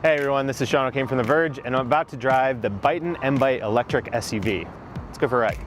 Hey everyone, this is Sean O'Kane from The Verge, and I'm about to drive the Byton M-Byte electric SUV. Let's go for a ride.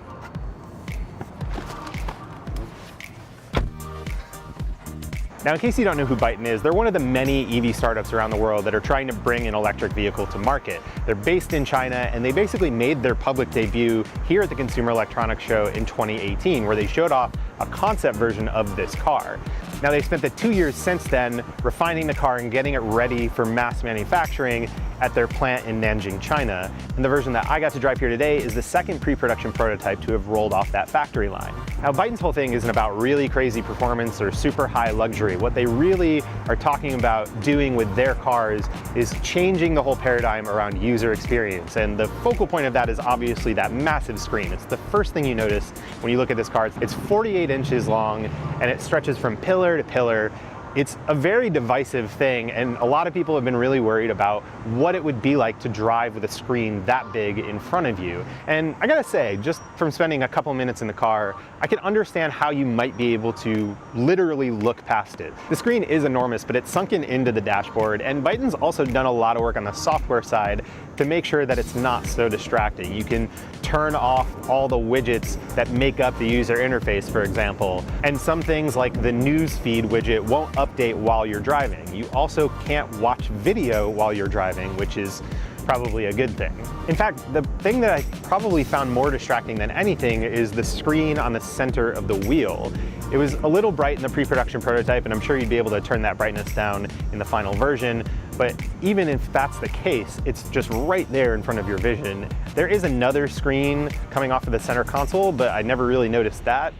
Now, in case you don't know who Byton is, they're one of the many EV startups around the world that are trying to bring an electric vehicle to market. They're based in China, and they basically made their public debut here at the Consumer Electronics Show in 2018, where they showed off a concept version of this car. Now, they've spent the 2 years since then refining the car and getting it ready for mass manufacturing at their plant in Nanjing, China. And the version that I got to drive here today is the second pre-production prototype to have rolled off that factory line. Now, Byton's whole thing isn't about really crazy performance or super high luxury. What they really are talking about doing with their cars is changing the whole paradigm around user experience. And the focal point of that is obviously that massive screen. It's the first thing you notice when you look at this car. It's 48 inches long, and it stretches from pillar to pillar. It's a very divisive thing, and a lot of people have been really worried about what it would be like to drive with a screen that big in front of you. And I gotta say, just from spending a couple minutes in the car, I can understand how you might be able to literally look past it. The screen is enormous, but it's sunken into the dashboard, and Byton's also done a lot of work on the software side to make sure that it's not so distracting. You can turn off all the widgets that make up the user interface, for example. And some things like the news feed widget won't update while you're driving. You also can't watch video while you're driving, which is probably a good thing. In fact, the thing that I probably found more distracting than anything is the screen on the center of the wheel. It was a little bright in the pre-production prototype, and I'm sure you'd be able to turn that brightness down in the final version. But even if that's the case, it's just right there in front of your vision. There is another screen coming off of the center console, but I never really noticed that.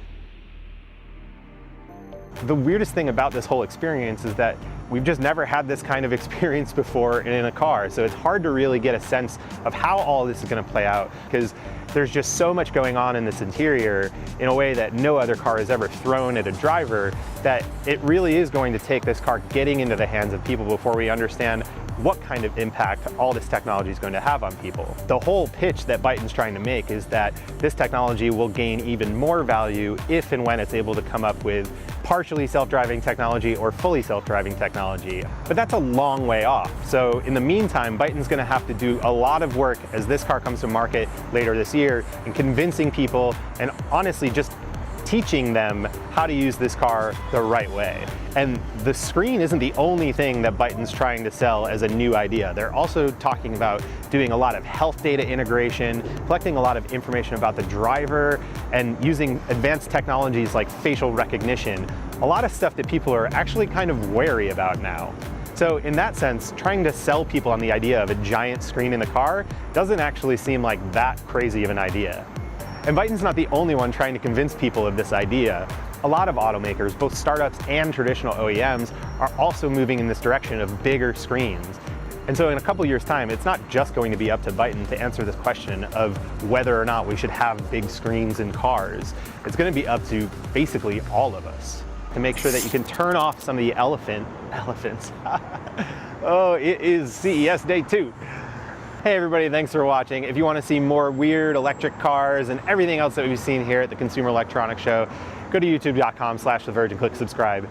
The weirdest thing about this whole experience is that we've just never had this kind of experience before in a car, so it's hard to really get a sense of how all this is going to play out, because there's just so much going on in this interior in a way that no other car has ever thrown at a driver, that it really is going to take this car getting into the hands of people before we understand what kind of impact all this technology is going to have on people. The whole pitch that Byton's trying to make is that this technology will gain even more value if and when it's able to come up with partially self-driving technology or fully self-driving technology. But that's a long way off. So in the meantime, Byton's going to have to do a lot of work as this car comes to market later this year in convincing people and honestly just teaching them how to use this car the right way. And the screen isn't the only thing that Byton's trying to sell as a new idea. They're also talking about doing a lot of health data integration, collecting a lot of information about the driver, and using advanced technologies like facial recognition. A lot of stuff that people are actually kind of wary about now. So in that sense, trying to sell people on the idea of a giant screen in the car doesn't actually seem like that crazy of an idea. And Byton's not the only one trying to convince people of this idea. A lot of automakers, both startups and traditional OEMs, are also moving in this direction of bigger screens. And so in a couple years' time, it's not just going to be up to Byton to answer this question of whether or not we should have big screens in cars. It's going to be up to basically all of us to make sure that you can turn off some of the elephants. Oh, it is CES Day 2. Hey everybody, thanks for watching. If you want to see more weird electric cars and everything else that we've seen here at the Consumer Electronics Show, go to youtube.com/theverge and click subscribe.